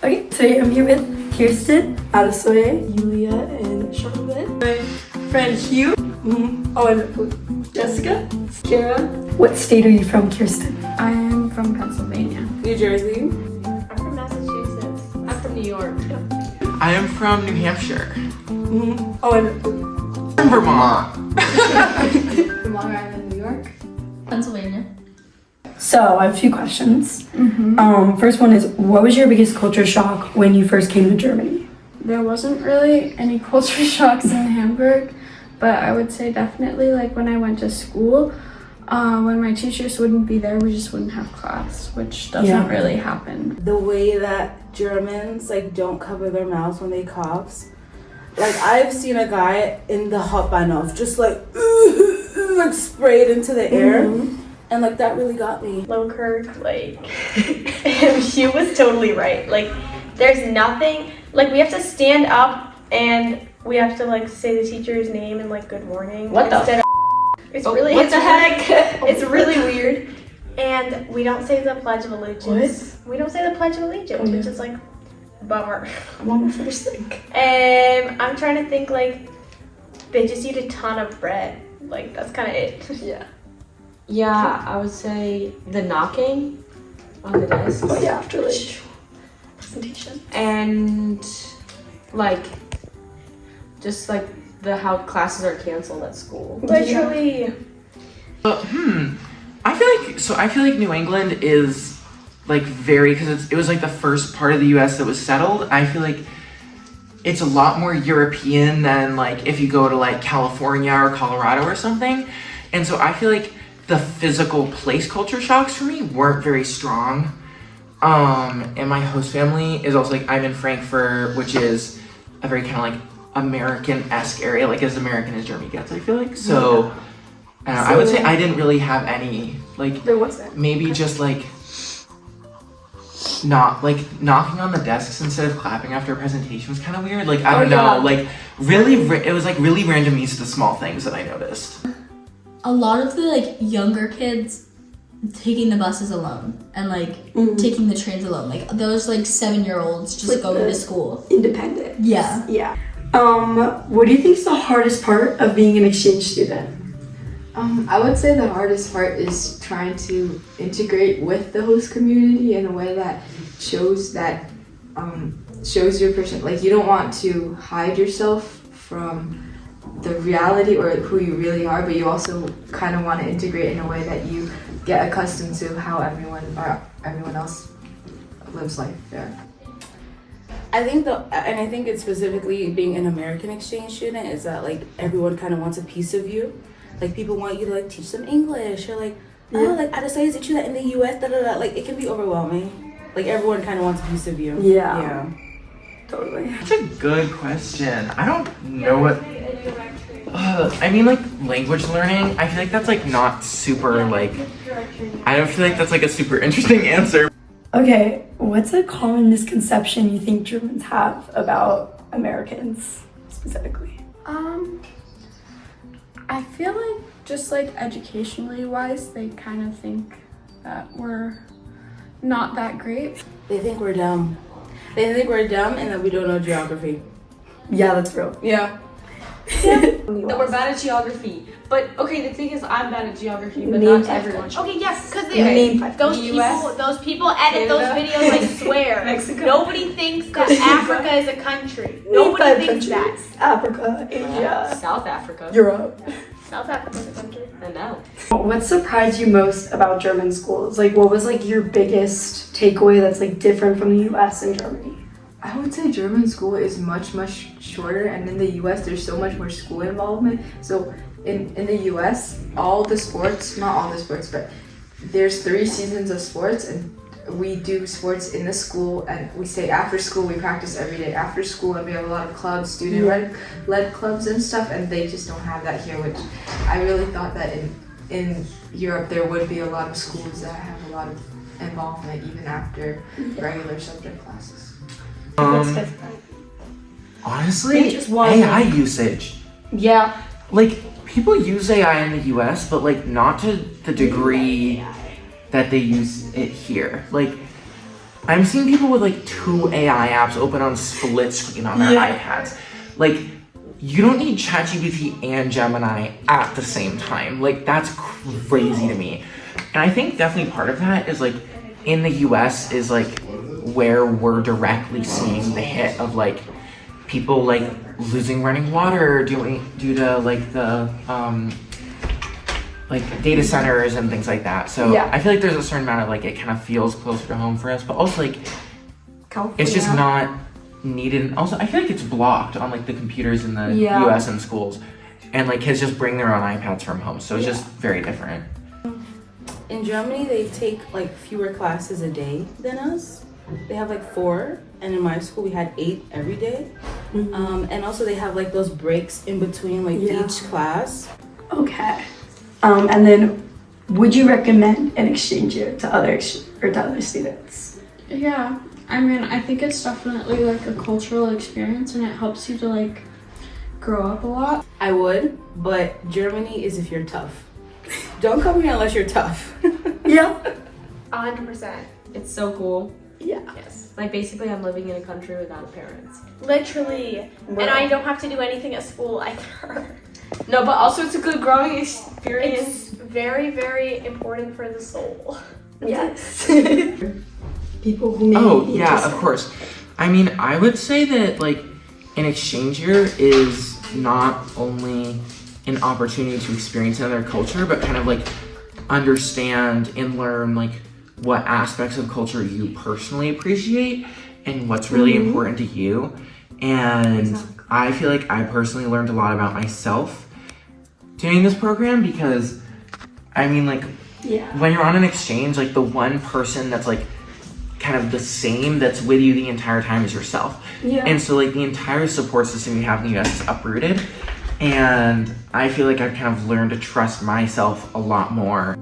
Okay, today I'm here with Kirsten, Adesoye, Yulia, and Charlotte. My friend Hugh. Oh, and Jessica. Kara. What state are you from, Kirsten? I am from Pennsylvania. New Jersey. I'm from Massachusetts. I'm from New York. I am from New Hampshire. Oh, and From Vermont. From Long Island, New York. Pennsylvania. so I have a few questions. First one is, what was your biggest culture shock when you first came to Germany? There wasn't really any culture shocks in Hamburg, but I would say definitely like when I went to school, when my teachers wouldn't be there, we just wouldn't have class, which doesn't really happen. The way that Germans like don't cover their mouths when they coughs. Like I've seen a guy in the Hauptbahnhof just like like sprayed into the air, and like that really got me. Lowkirk, like, she was totally right. Like, there's nothing, like, we have to stand up and we have to, like, say the teacher's name and, like, good morning. What the instead of It's really, what it's, the heck? it's really weird. And we don't say the Pledge of Allegiance. We don't say the Pledge of Allegiance, which is, like, a bummer. I'm on my first thing. And I'm trying to think, like, they just eat a ton of bread. Like, that's kind of it. Yeah. Yeah, I would say the knocking on the desks. Oh yeah, after like presentation. And like just like how classes are canceled at school. Literally. I feel like New England is like very, because it was like the first part of the U.S. that was settled. I feel like it's a lot more European than like if you go to like California or Colorado or something. And so I feel like the physical place culture shocks for me weren't very strong. And my host family is also like, I'm in Frankfurt, which is a very kind of like American-esque area, like as American as Germany gets, I feel like. So, I would say I didn't really have any, like, There wasn't. maybe just like not like knocking on the desks instead of clapping after a presentation was kind of weird. Like, I don't know, like really, it was like really random use of the small things that I noticed. A lot of the like younger kids taking the buses alone and like taking the trains alone. Like those like 7-year-olds just Like going to school. Independent. Yeah. Yeah. What do you think is the hardest part of being an exchange student? I would say the hardest part is trying to integrate with the host community in a way that shows your person. Like you don't want to hide yourself from the reality or who you really are, but you also kind of want to integrate in a way that you get accustomed to how everyone else lives life there. I think I think it's specifically being an American exchange student is that like everyone kind of wants a piece of you. Like people want you to like teach them English or like, oh, like Adesoye, did you that in the US? Da, da, da. Like it can be overwhelming. Like everyone kind of wants a piece of you. Yeah. Totally. That's a good question. I don't know what. I mean, like language learning. I feel like that's like not super like. I don't feel like that's like a super interesting answer. Okay, what's a common misconception you think Germans have about Americans specifically? I feel like just like educationally wise, they kind of think that we're not that great. They think we're dumb. They think we're dumb and that we don't know geography. Yeah, that's real. Yeah. That we're bad at geography. But okay, the thing is I'm bad at geography, but Name not five everyone. Okay, yes, because Name five those people edit those videos, I swear. Mexico. Nobody thinks that Africa is a country. Name Nobody five thinks countries. that. Africa, Asia, South Africa. Europe. South Africa is a country. I know. What surprised you most about German schools? Like, what was like your biggest takeaway that's like different from the US and Germany? I would say German school is much shorter, and in the US there's so much more school involvement. So in the US, all the sports, not all the sports, but there's 3 seasons of sports, and we do sports in the school, and we stay after school, we practice every day after school, and we have a lot of clubs, student-led clubs and stuff, and they just don't have that here, which I really thought that in Europe there would be a lot of schools that have a lot of involvement even after regular subject classes. Honestly, just one. AI usage. Yeah. Like people use AI in the US, but like not to the degree that they use it here. Like I'm seeing people with like 2 AI apps open on split screen on their iPads. Like, you don't need ChatGPT and Gemini at the same time. Like, that's crazy to me. And I think definitely part of that is like, in the US is like where we're directly seeing the hit of like people like losing running water due to like the like data centers and things like that. So I feel like there's a certain amount of like it kind of feels closer to home for us, but also like it's just not needed. And also I feel like it's blocked on like the computers in the US and schools, and like kids just bring their own iPads from home, so it's just very different. In Germany, they take like fewer classes a day than us. They have like 4, and in my school we had 8 every day. And also they have like those breaks in between like each class. Okay. And then, would you recommend an exchange year to other students? Yeah, I mean, I think it's definitely like a cultural experience, and it helps you to like grow up a lot. I would, but Germany is if you're tough. Don't come here unless you're tough. 100%. It's so cool. Yeah. Yes. Like basically I'm living in a country without parents. Literally. And I don't have to do anything at school either. No, but also it's a good growing experience. It's very, very important for the soul. Yes. People who may be yeah, interested. of course. I mean, I would say that like an exchange year is not only an opportunity to experience another culture, but kind of like understand and learn like what aspects of culture you personally appreciate and what's really important to you. And I feel like I personally learned a lot about myself doing this program, because I mean like when you're on an exchange, like the one person that's like kind of the same that's with you the entire time is yourself. And so like the entire support system you have in the US is uprooted. And I feel like I've kind of learned to trust myself a lot more.